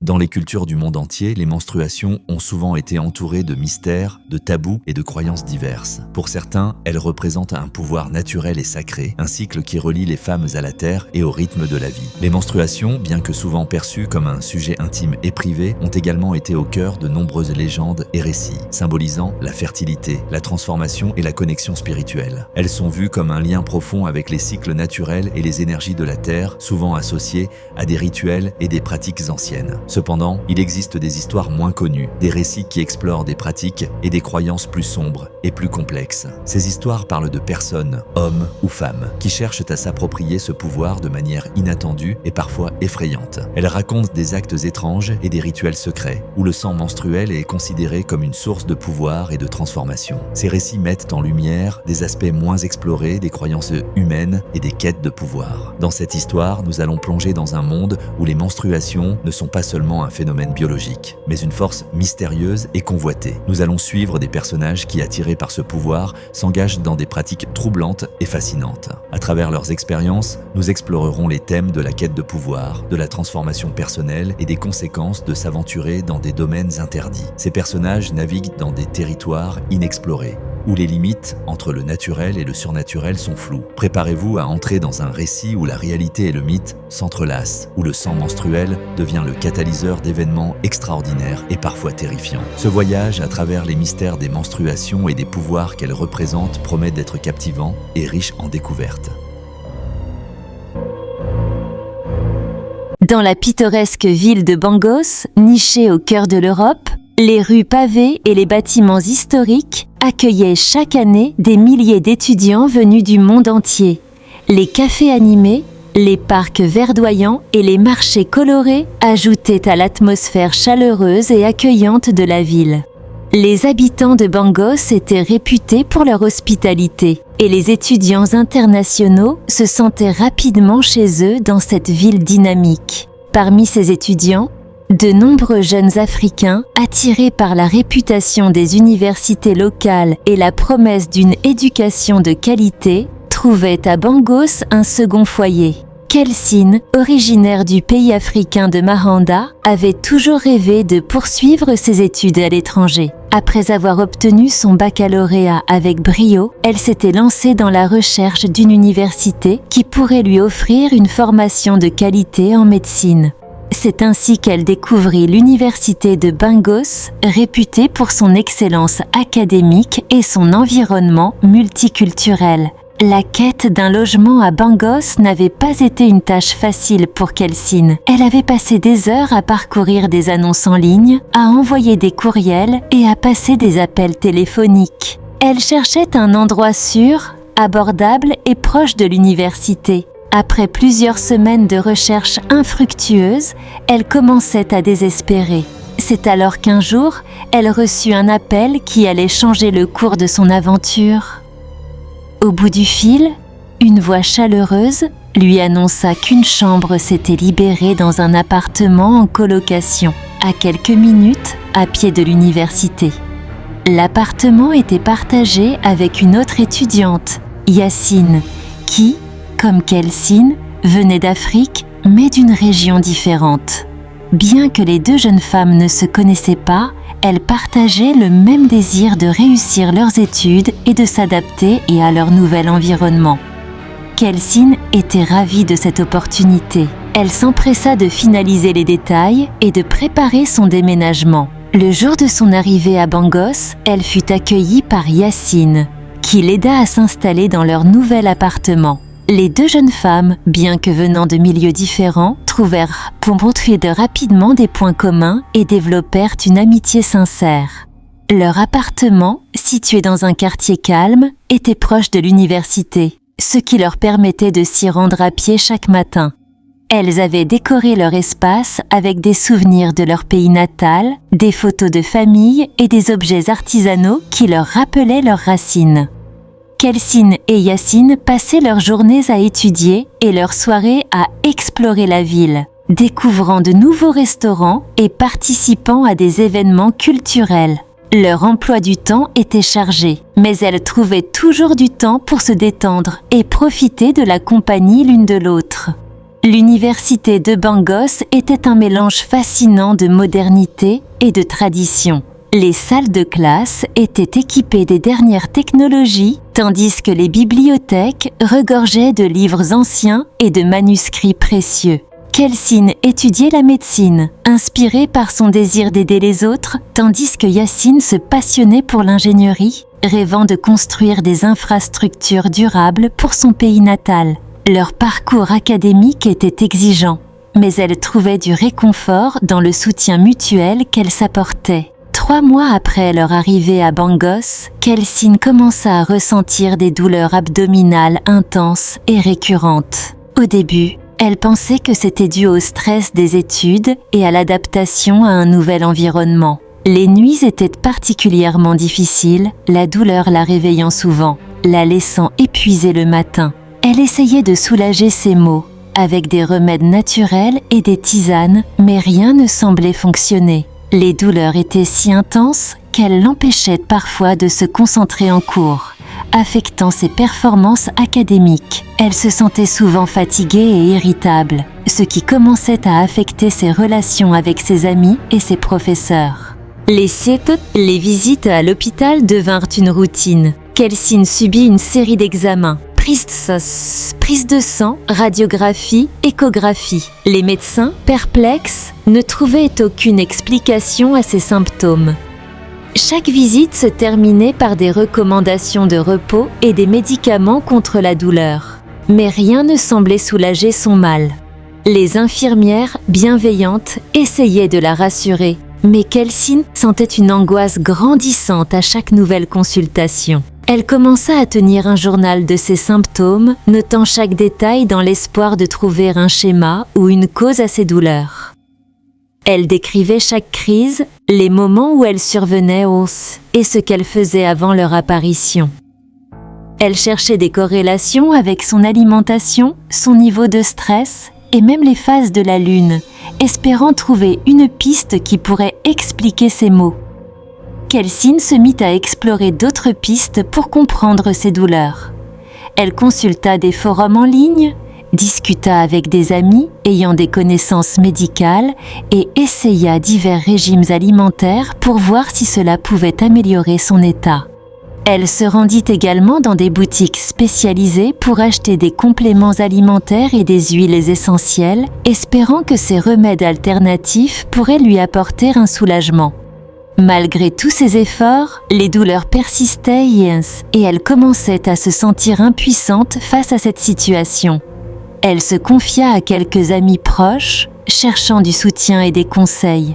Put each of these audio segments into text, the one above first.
Dans les cultures du monde entier, les menstruations ont souvent été entourées de mystères, de tabous et de croyances diverses. Pour certains, elles représentent un pouvoir naturel et sacré, un cycle qui relie les femmes à la terre et au rythme de la vie. Les menstruations, bien que souvent perçues comme un sujet intime et privé, ont également été au cœur de nombreuses légendes et récits, symbolisant la fertilité, la transformation et la connexion spirituelle. Elles sont vues comme un lien profond avec les cycles naturels et les énergies de la terre, souvent associés à des rituels et des pratiques anciennes. Cependant, il existe des histoires moins connues, des récits qui explorent des pratiques et des croyances plus sombres et plus complexes. Ces histoires parlent de personnes, hommes ou femmes, qui cherchent à s'approprier ce pouvoir de manière inattendue et parfois effrayante. Elles racontent des actes étranges et des rituels secrets, où le sang menstruel est considéré comme une source de pouvoir et de transformation. Ces récits mettent en lumière des aspects moins explorés des croyances humaines et des quêtes de pouvoir. Dans cette histoire, nous allons plonger dans un monde où les menstruations ne sont pas seulement un phénomène biologique, mais une force mystérieuse et convoitée. Nous allons suivre des personnages qui, attirés par ce pouvoir, s'engagent dans des pratiques troublantes et fascinantes. À travers leurs expériences, nous explorerons les thèmes de la quête de pouvoir, de la transformation personnelle et des conséquences de s'aventurer dans des domaines interdits. Ces personnages naviguent dans des territoires inexplorés, où les limites entre le naturel et le surnaturel sont floues. Préparez-vous à entrer dans un récit où la réalité et le mythe s'entrelacent, où le sang menstruel devient le catalyseur d'événements extraordinaires et parfois terrifiants. Ce voyage à travers les mystères des menstruations et des pouvoirs qu'elles représentent promet d'être captivant et riche en découvertes. Dans la pittoresque ville de Bangos, nichée au cœur de l'Europe, les rues pavées et les bâtiments historiques accueillaient chaque année des milliers d'étudiants venus du monde entier. Les cafés animés, les parcs verdoyants et les marchés colorés ajoutaient à l'atmosphère chaleureuse et accueillante de la ville. Les habitants de Bangos étaient réputés pour leur hospitalité et les étudiants internationaux se sentaient rapidement chez eux dans cette ville dynamique. Parmi ces étudiants, de nombreux jeunes Africains, attirés par la réputation des universités locales et la promesse d'une éducation de qualité, trouvaient à Bangos un second foyer. Kelsine, originaire du pays africain de Mahanda, avait toujours rêvé de poursuivre ses études à l'étranger. Après avoir obtenu son baccalauréat avec brio, elle s'était lancée dans la recherche d'une université qui pourrait lui offrir une formation de qualité en médecine. C'est ainsi qu'elle découvrit l'université de Bangos, réputée pour son excellence académique et son environnement multiculturel. La quête d'un logement à Bangos n'avait pas été une tâche facile pour Kelsine. Elle avait passé des heures à parcourir des annonces en ligne, à envoyer des courriels et à passer des appels téléphoniques. Elle cherchait un endroit sûr, abordable et proche de l'université. Après plusieurs semaines de recherches infructueuses, elle commençait à désespérer. C'est alors qu'un jour, elle reçut un appel qui allait changer le cours de son aventure. Au bout du fil, une voix chaleureuse lui annonça qu'une chambre s'était libérée dans un appartement en colocation, à quelques minutes à pied de l'université. L'appartement était partagé avec une autre étudiante, Yacine, qui, comme Kelsine, venait d'Afrique, mais d'une région différente. Bien que les deux jeunes femmes ne se connaissaient pas, elles partageaient le même désir de réussir leurs études et de s'adapter à leur nouvel environnement. Kelsine était ravie de cette opportunité. Elle s'empressa de finaliser les détails et de préparer son déménagement. Le jour de son arrivée à Bangos, elle fut accueillie par Yacine, qui l'aida à s'installer dans leur nouvel appartement. Les deux jeunes femmes, bien que venant de milieux différents, trouvèrent pour montrer rapidement des points communs et développèrent une amitié sincère. Leur appartement, situé dans un quartier calme, était proche de l'université, ce qui leur permettait de s'y rendre à pied chaque matin. Elles avaient décoré leur espace avec des souvenirs de leur pays natal, des photos de famille et des objets artisanaux qui leur rappelaient leurs racines. Kelsine et Yacine passaient leurs journées à étudier et leurs soirées à explorer la ville, découvrant de nouveaux restaurants et participant à des événements culturels. Leur emploi du temps était chargé, mais elles trouvaient toujours du temps pour se détendre et profiter de la compagnie l'une de l'autre. L'université de Bangos était un mélange fascinant de modernité et de tradition. Les salles de classe étaient équipées des dernières technologies, tandis que les bibliothèques regorgeaient de livres anciens et de manuscrits précieux. Kelsyn étudiait la médecine, inspirée par son désir d'aider les autres, tandis que Yassine se passionnait pour l'ingénierie, rêvant de construire des infrastructures durables pour son pays natal. Leur parcours académique était exigeant, mais elles trouvaient du réconfort dans le soutien mutuel qu'elles s'apportaient. 3 mois après leur arrivée à Bangos, Kelsyn commença à ressentir des douleurs abdominales intenses et récurrentes. Au début, elle pensait que c'était dû au stress des études et à l'adaptation à un nouvel environnement. Les nuits étaient particulièrement difficiles, la douleur la réveillant souvent, la laissant épuisée le matin. Elle essayait de soulager ses maux, avec des remèdes naturels et des tisanes, mais rien ne semblait fonctionner. Les douleurs étaient si intenses qu'elles l'empêchaient parfois de se concentrer en cours, affectant ses performances académiques. Elle se sentait souvent fatiguée et irritable, ce qui commençait à affecter ses relations avec ses amis et ses professeurs. Les visites à l'hôpital devinrent une routine. Kelsyn subit une série d'examens. Prise de sang, radiographie, échographie. Les médecins, perplexes, ne trouvaient aucune explication à ces symptômes. Chaque visite se terminait par des recommandations de repos et des médicaments contre la douleur. Mais rien ne semblait soulager son mal. Les infirmières, bienveillantes, essayaient de la rassurer, mais Kelsyn sentait une angoisse grandissante à chaque nouvelle consultation. Elle commença à tenir un journal de ses symptômes, notant chaque détail dans l'espoir de trouver un schéma ou une cause à ses douleurs. Elle décrivait chaque crise, les moments où elles survenaient et ce qu'elle faisait avant leur apparition. Elle cherchait des corrélations avec son alimentation, son niveau de stress et même les phases de la lune, espérant trouver une piste qui pourrait expliquer ses maux. Kelsyn se mit à explorer d'autres pistes pour comprendre ses douleurs. Elle consulta des forums en ligne, discuta avec des amis ayant des connaissances médicales et essaya divers régimes alimentaires pour voir si cela pouvait améliorer son état. Elle se rendit également dans des boutiques spécialisées pour acheter des compléments alimentaires et des huiles essentielles, espérant que ces remèdes alternatifs pourraient lui apporter un soulagement. Malgré tous ses efforts, les douleurs persistaient et elle commençait à se sentir impuissante face à cette situation. Elle se confia à quelques amis proches, cherchant du soutien et des conseils.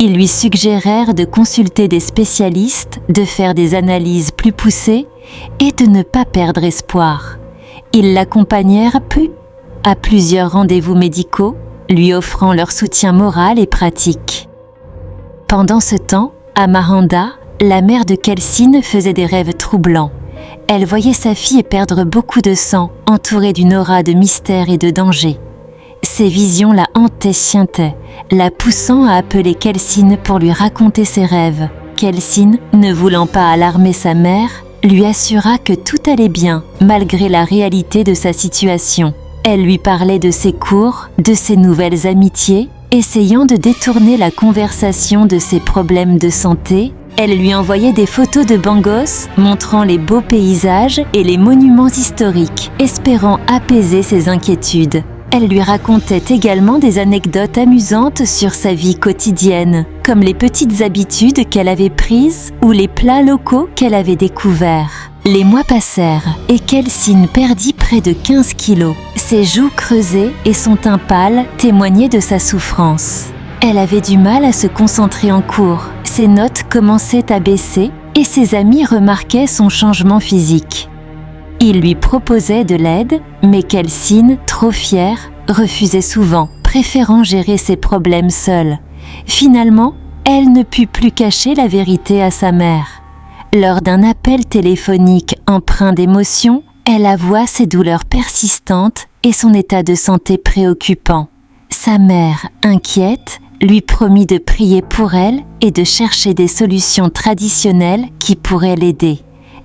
Ils lui suggérèrent de consulter des spécialistes, de faire des analyses plus poussées et de ne pas perdre espoir. Ils l'accompagnèrent à plusieurs rendez-vous médicaux, lui offrant leur soutien moral et pratique. Pendant ce temps, Amaranda, la mère de Kelsyn, faisait des rêves troublants. Elle voyait sa fille perdre beaucoup de sang, entourée d'une aura de mystère et de danger. Ces visions la hantaient, la poussant à appeler Kelsyn pour lui raconter ses rêves. Kelsyn, ne voulant pas alarmer sa mère, lui assura que tout allait bien, malgré la réalité de sa situation. Elle lui parlait de ses cours, de ses nouvelles amitiés, essayant de détourner la conversation de ses problèmes de santé. Elle lui envoyait des photos de Bangos, montrant les beaux paysages et les monuments historiques, espérant apaiser ses inquiétudes. Elle lui racontait également des anecdotes amusantes sur sa vie quotidienne, comme les petites habitudes qu'elle avait prises ou les plats locaux qu'elle avait découverts. Les mois passèrent et Kelsyn perdit près de 15 kilos. Ses joues creusées et son teint pâle témoignaient de sa souffrance. Elle avait du mal à se concentrer en cours. Ses notes commençaient à baisser et ses amis remarquaient son changement physique. Ils lui proposaient de l'aide, mais Kelsyn, trop fière, refusait souvent, préférant gérer ses problèmes seule. Finalement, elle ne put plus cacher la vérité à sa mère. Lors d'un appel téléphonique empreint d'émotion, elle avoua ses douleurs persistantes et son état de santé préoccupant. Sa mère, inquiète, lui promit de prier pour elle et de chercher des solutions traditionnelles qui pourraient l'aider.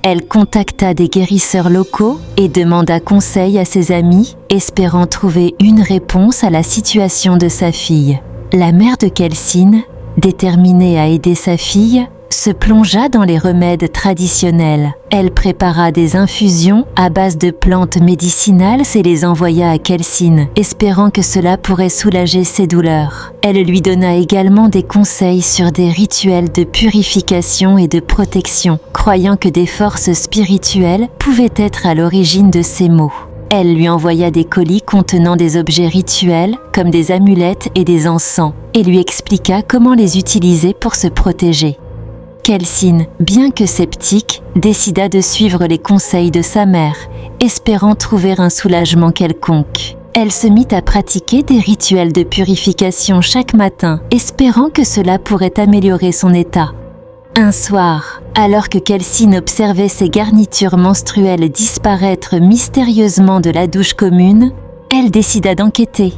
Elle contacta des guérisseurs locaux et demanda conseil à ses amis, espérant trouver une réponse à la situation de sa fille. La mère de Kelsyn, déterminée à aider sa fille, se plongea dans les remèdes traditionnels. Elle prépara des infusions à base de plantes médicinales et les envoya à Kelsyn, espérant que cela pourrait soulager ses douleurs. Elle lui donna également des conseils sur des rituels de purification et de protection, croyant que des forces spirituelles pouvaient être à l'origine de ces maux. Elle lui envoya des colis contenant des objets rituels comme des amulettes et des encens, et lui expliqua comment les utiliser pour se protéger. Kelsyn, bien que sceptique, décida de suivre les conseils de sa mère, espérant trouver un soulagement quelconque. Elle se mit à pratiquer des rituels de purification chaque matin, espérant que cela pourrait améliorer son état. Un soir, alors que Kelsyn observait ses garnitures menstruelles disparaître mystérieusement de la douche commune, elle décida d'enquêter.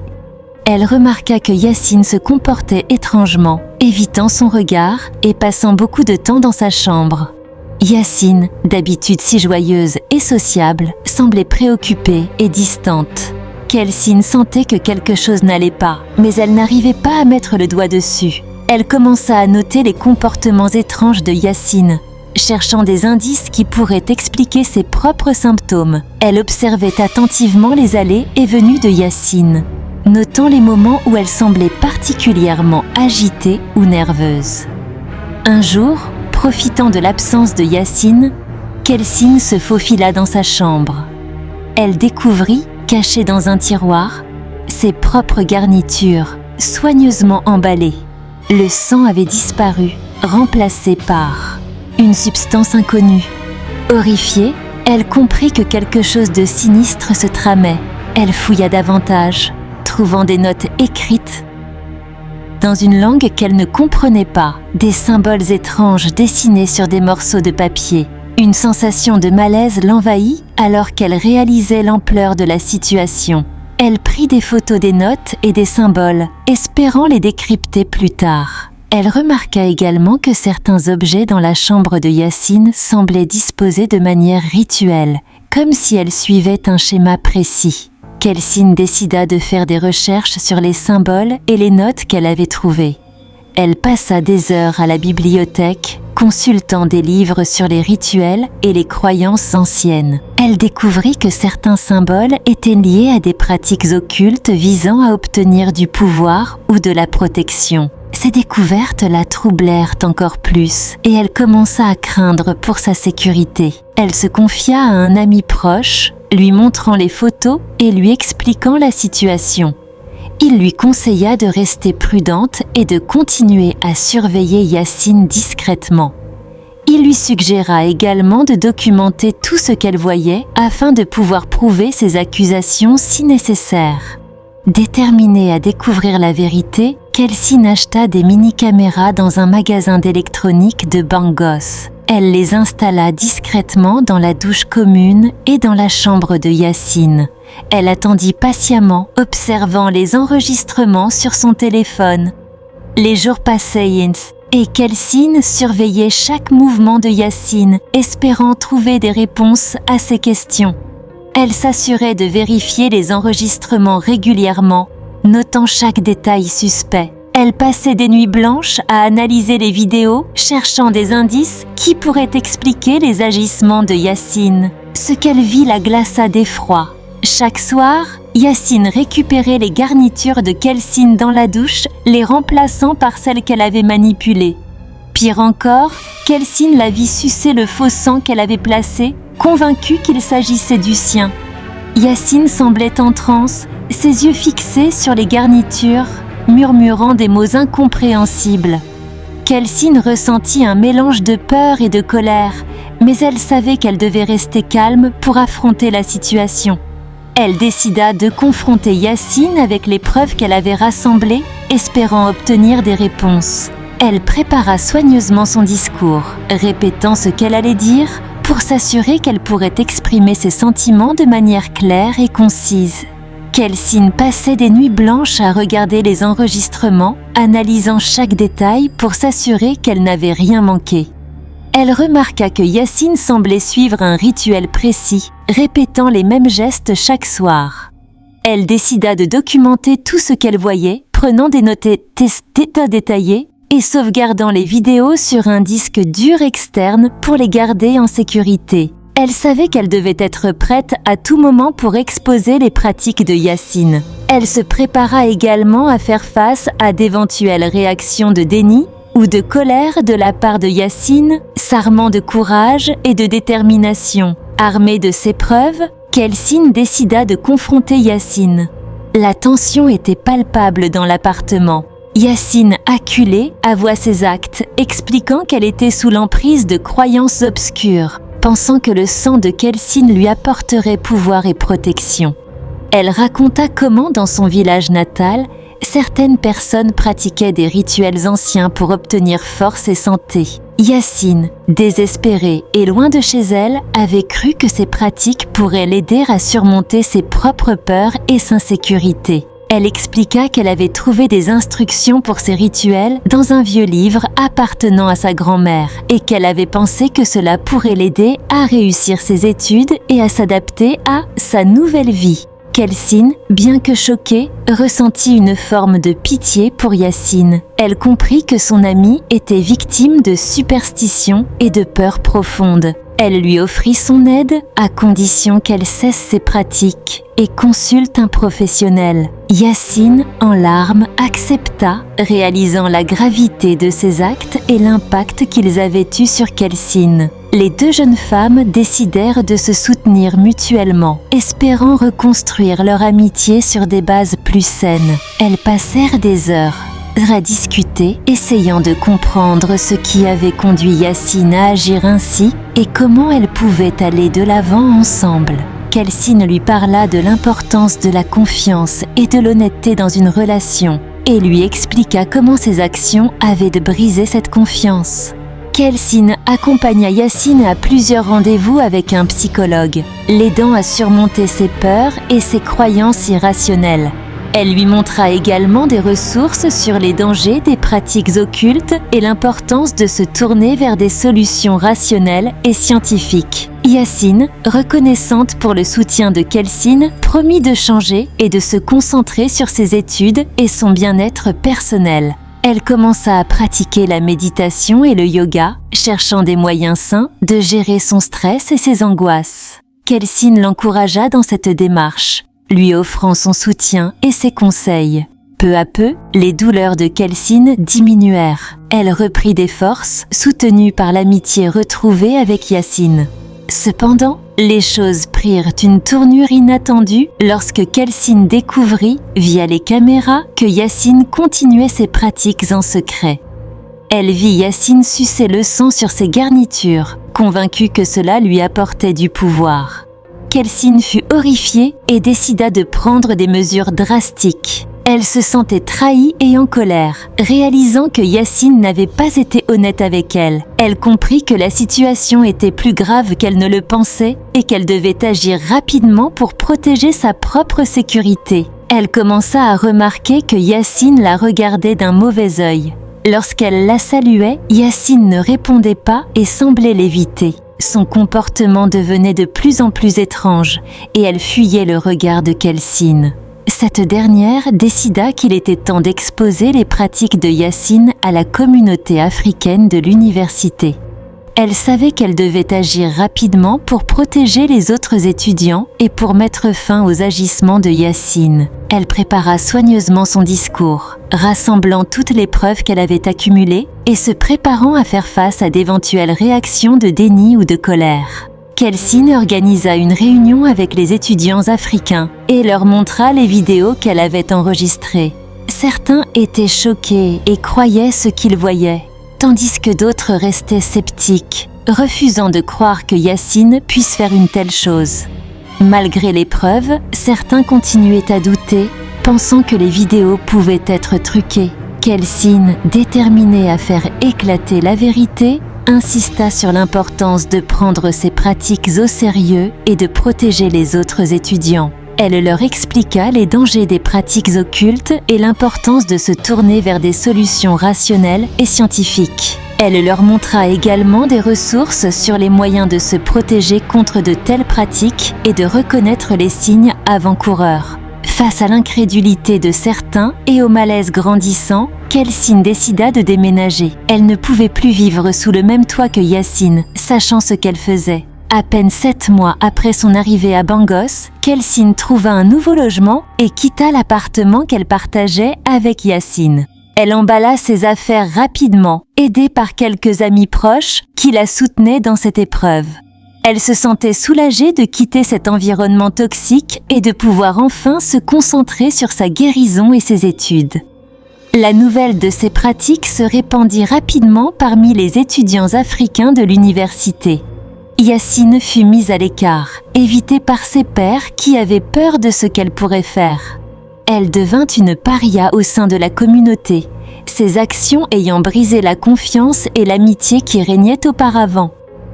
Elle remarqua que Yassin se comportait étrangement, évitant son regard et passant beaucoup de temps dans sa chambre. Yassin, d'habitude si joyeuse et sociable, semblait préoccupée et distante. Kelsyn sentait que quelque chose n'allait pas, mais elle n'arrivait pas à mettre le doigt dessus. Elle commença à noter les comportements étranges de Yassin, cherchant des indices qui pourraient expliquer ses propres symptômes. Elle observait attentivement les allées et venues de Yassin, notant les moments où elle semblait particulièrement agitée ou nerveuse. Un jour, profitant de l'absence de Yassin, Kelsyn se faufila dans sa chambre. Elle découvrit, cachée dans un tiroir, ses propres garnitures, soigneusement emballées. Le sang avait disparu, remplacé par une substance inconnue. Horrifiée, elle comprit que quelque chose de sinistre se tramait. Elle fouilla davantage, trouvant des notes écrites dans une langue qu'elle ne comprenait pas, des symboles étranges dessinés sur des morceaux de papier. Une sensation de malaise l'envahit alors qu'elle réalisait l'ampleur de la situation. Elle prit des photos des notes et des symboles, espérant les décrypter plus tard. Elle remarqua également que certains objets dans la chambre de Yassin semblaient disposés de manière rituelle, comme si elle suivait un schéma précis. Kelsyn décida de faire des recherches sur les symboles et les notes qu'elle avait trouvées. Elle passa des heures à la bibliothèque, consultant des livres sur les rituels et les croyances anciennes. Elle découvrit que certains symboles étaient liés à des pratiques occultes visant à obtenir du pouvoir ou de la protection. Ces découvertes la troublèrent encore plus et elle commença à craindre pour sa sécurité. Elle se confia à un ami proche, lui montrant les photos et lui expliquant la situation. Il lui conseilla de rester prudente et de continuer à surveiller Yassin discrètement. Il lui suggéra également de documenter tout ce qu'elle voyait afin de pouvoir prouver ses accusations si nécessaire. Déterminée à découvrir la vérité, Kelsyn acheta des mini-caméras dans un magasin d'électronique de Bangos. Elle les installa discrètement dans la douche commune et dans la chambre de Yassin. Elle attendit patiemment, observant les enregistrements sur son téléphone. Les jours passaient et Kelsyn surveillait chaque mouvement de Yassin, espérant trouver des réponses à ses questions. Elle s'assurait de vérifier les enregistrements régulièrement, notant chaque détail suspect. Elle passait des nuits blanches à analyser les vidéos, cherchant des indices qui pourraient expliquer les agissements de Yassin. Ce qu'elle vit la glaça d'effroi. Chaque soir, Yassin récupérait les garnitures de Kelsyn dans la douche, les remplaçant par celles qu'elle avait manipulées. Pire encore, Kelsyn la vit sucer le faux sang qu'elle avait placé, convaincue qu'il s'agissait du sien. Yassin semblait en transe, ses yeux fixés sur les garnitures, murmurant des mots incompréhensibles. Kelsyn ressentit un mélange de peur et de colère, mais elle savait qu'elle devait rester calme pour affronter la situation. Elle décida de confronter Yassin avec les preuves qu'elle avait rassemblées, espérant obtenir des réponses. Elle prépara soigneusement son discours, répétant ce qu'elle allait dire pour s'assurer qu'elle pourrait exprimer ses sentiments de manière claire et concise. Kelsyn passait des nuits blanches à regarder les enregistrements, analysant chaque détail pour s'assurer qu'elle n'avait rien manqué. Elle remarqua que Yacine semblait suivre un rituel précis, répétant les mêmes gestes chaque soir. Elle décida de documenter tout ce qu'elle voyait, prenant des notes détaillées et sauvegardant les vidéos sur un disque dur externe pour les garder en sécurité. Elle savait qu'elle devait être prête à tout moment pour exposer les pratiques de Yacine. Elle se prépara également à faire face à d'éventuelles réactions de déni ou de colère de la part de Yacine, s'armant de courage et de détermination. Armée de ces preuves, Kelsine décida de confronter Yacine. La tension était palpable dans l'appartement. Yacine, acculée, avoua ses actes, expliquant qu'elle était sous l'emprise de croyances obscures, pensant que le sang de Kelsine lui apporterait pouvoir et protection. Elle raconta comment, dans son village natal, certaines personnes pratiquaient des rituels anciens pour obtenir force et santé. Yacine, désespérée et loin de chez elle, avait cru que ces pratiques pourraient l'aider à surmonter ses propres peurs et sa insécurité. Elle expliqua qu'elle avait trouvé des instructions pour ces rituels dans un vieux livre appartenant à sa grand-mère et qu'elle avait pensé que cela pourrait l'aider à réussir ses études et à s'adapter à sa nouvelle vie. Kelsine, bien que choquée, ressentit une forme de pitié pour Yacine. Elle comprit que son amie était victime de superstitions et de peurs profondes. Elle lui offrit son aide à condition qu'elle cesse ses pratiques et consulte un professionnel. Yacine, en larmes, accepta, réalisant la gravité de ses actes et l'impact qu'ils avaient eu sur Kelsine. Les deux jeunes femmes décidèrent de se soutenir mutuellement, espérant reconstruire leur amitié sur des bases plus saines. Elles passèrent des heures à discuter, essayant de comprendre ce qui avait conduit Yacine à agir ainsi et comment elles pouvaient aller de l'avant ensemble. Kelsine lui parla de l'importance de la confiance et de l'honnêteté dans une relation et lui expliqua comment ses actions avaient brisé cette confiance. Kelsine accompagna Yacine à plusieurs rendez-vous avec un psychologue, l'aidant à surmonter ses peurs et ses croyances irrationnelles. Elle lui montra également des ressources sur les dangers des pratiques occultes et l'importance de se tourner vers des solutions rationnelles et scientifiques. Yacine, reconnaissante pour le soutien de Kelsine, promit de changer et de se concentrer sur ses études et son bien-être personnel. Elle commença à pratiquer la méditation et le yoga, cherchant des moyens sains de gérer son stress et ses angoisses. Kelsine l'encouragea dans cette démarche, lui offrant son soutien et ses conseils. Peu à peu, les douleurs de Kelsine diminuèrent. Elle reprit des forces, soutenue par l'amitié retrouvée avec Yacine. Cependant, les choses prirent une tournure inattendue lorsque Kelsine découvrit, via les caméras, que Yacine continuait ses pratiques en secret. Elle vit Yacine sucer le sang sur ses garnitures, convaincue que cela lui apportait du pouvoir. Kelsine fut horrifiée et décida de prendre des mesures drastiques. Elle se sentait trahie et en colère, réalisant que Yacine n'avait pas été honnête avec elle. Elle comprit que la situation était plus grave qu'elle ne le pensait et qu'elle devait agir rapidement pour protéger sa propre sécurité. Elle commença à remarquer que Yacine la regardait d'un mauvais œil. Lorsqu'elle la saluait, Yacine ne répondait pas et semblait l'éviter. Son comportement devenait de plus en plus étrange et elle fuyait le regard de Kelsine. Cette dernière décida qu'il était temps d'exposer les pratiques de Yacine à la communauté africaine de l'université. Elle savait qu'elle devait agir rapidement pour protéger les autres étudiants et pour mettre fin aux agissements de Yacine. Elle prépara soigneusement son discours, rassemblant toutes les preuves qu'elle avait accumulées et se préparant à faire face à d'éventuelles réactions de déni ou de colère. Kelsine organisa une réunion avec les étudiants africains et leur montra les vidéos qu'elle avait enregistrées. Certains étaient choqués et croyaient ce qu'ils voyaient, tandis que d'autres restaient sceptiques, refusant de croire que Yacine puisse faire une telle chose. Malgré les preuves, certains continuaient à douter, pensant que les vidéos pouvaient être truquées. Kelsine, déterminée à faire éclater la vérité, insista sur l'importance de prendre ces pratiques au sérieux et de protéger les autres étudiants. Elle leur expliqua les dangers des pratiques occultes et l'importance de se tourner vers des solutions rationnelles et scientifiques. Elle leur montra également des ressources sur les moyens de se protéger contre de telles pratiques et de reconnaître les signes avant-coureurs. Face à l'incrédulité de certains et au malaise grandissant, Kelsyn décida de déménager. Elle ne pouvait plus vivre sous le même toit que Yacine, sachant ce qu'elle faisait. À peine 7 mois après son arrivée à Bangos, Kelsyn trouva un nouveau logement et quitta l'appartement qu'elle partageait avec Yacine. Elle emballa ses affaires rapidement, aidée par quelques amis proches qui la soutenaient dans cette épreuve. Elle se sentait soulagée de quitter cet environnement toxique et de pouvoir enfin se concentrer sur sa guérison et ses études. La nouvelle de ces pratiques se répandit rapidement parmi les étudiants africains de l'université. Yacine fut mise à l'écart, évitée par ses pairs qui avaient peur de ce qu'elle pourrait faire. Elle devint une paria au sein de la communauté, ses actions ayant brisé la confiance et l'amitié qui régnaient auparavant.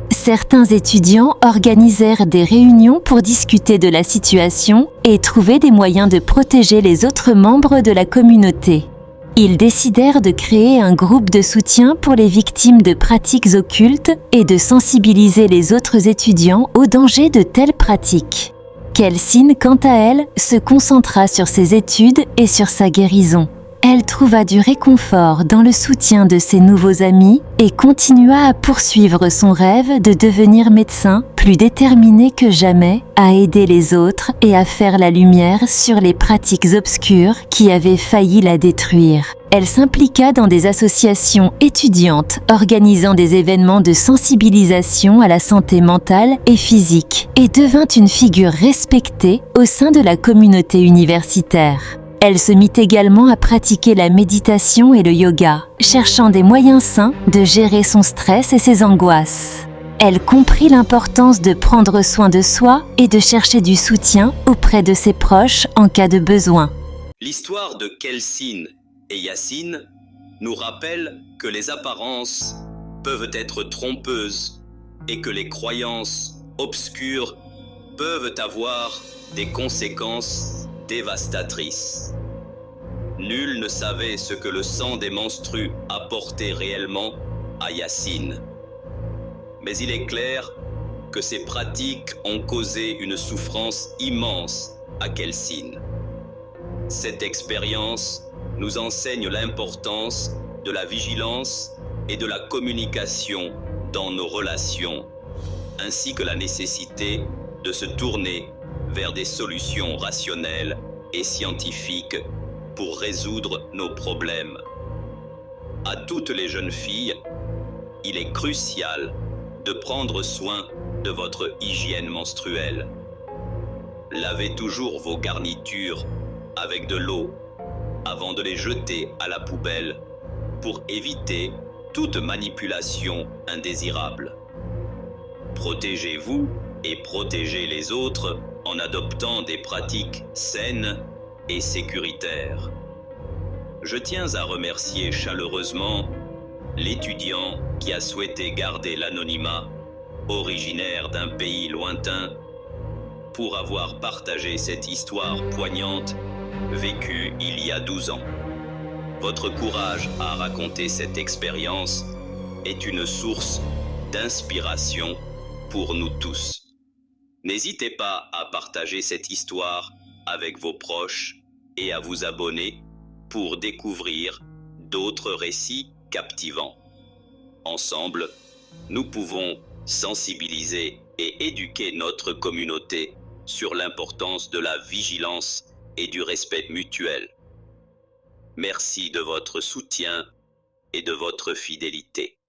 Certains étudiants organisèrent des réunions pour discuter de la situation et trouver des moyens de protéger les autres membres de la communauté. Ils décidèrent de créer un groupe de soutien pour les victimes de pratiques occultes et de sensibiliser les autres étudiants au danger de telles pratiques. Kelsyn, quant à elle, se concentra sur ses études et sur sa guérison. Elle trouva du réconfort dans le soutien de ses nouveaux amis et continua à poursuivre son rêve de devenir médecin, plus déterminée que jamais à aider les autres et à faire la lumière sur les pratiques obscures qui avaient failli la détruire. Elle s'impliqua dans des associations étudiantes organisant des événements de sensibilisation à la santé mentale et physique et devint une figure respectée au sein de la communauté universitaire. Elle se mit également à pratiquer la méditation et le yoga, cherchant des moyens sains de gérer son stress et ses angoisses. Elle comprit l'importance de prendre soin de soi et de chercher du soutien auprès de ses proches en cas de besoin. L'histoire de Kelsyn et Yacine nous rappelle que les apparences peuvent être trompeuses et que les croyances obscures peuvent avoir des conséquences dévastatrice. Nul ne savait ce que le sang des menstrues apportait réellement à Yacine. Mais il est clair que ces pratiques ont causé une souffrance immense à Kelsyn. Cette expérience nous enseigne l'importance de la vigilance et de la communication dans nos relations, ainsi que la nécessité de se tourner vers des solutions rationnelles et scientifiques pour résoudre nos problèmes. À toutes les jeunes filles, il est crucial de prendre soin de votre hygiène menstruelle. Lavez toujours vos garnitures avec de l'eau avant de les jeter à la poubelle pour éviter toute manipulation indésirable. Protégez-vous et protégez les autres en adoptant des pratiques saines et sécuritaires. Je tiens à remercier chaleureusement l'étudiant qui a souhaité garder l'anonymat, originaire d'un pays lointain, pour avoir partagé cette histoire poignante vécue il y a 12 ans. Votre courage à raconter cette expérience est une source d'inspiration pour nous tous. N'hésitez pas à partager cette histoire avec vos proches et à vous abonner pour découvrir d'autres récits captivants. Ensemble, nous pouvons sensibiliser et éduquer notre communauté sur l'importance de la vigilance et du respect mutuel. Merci de votre soutien et de votre fidélité.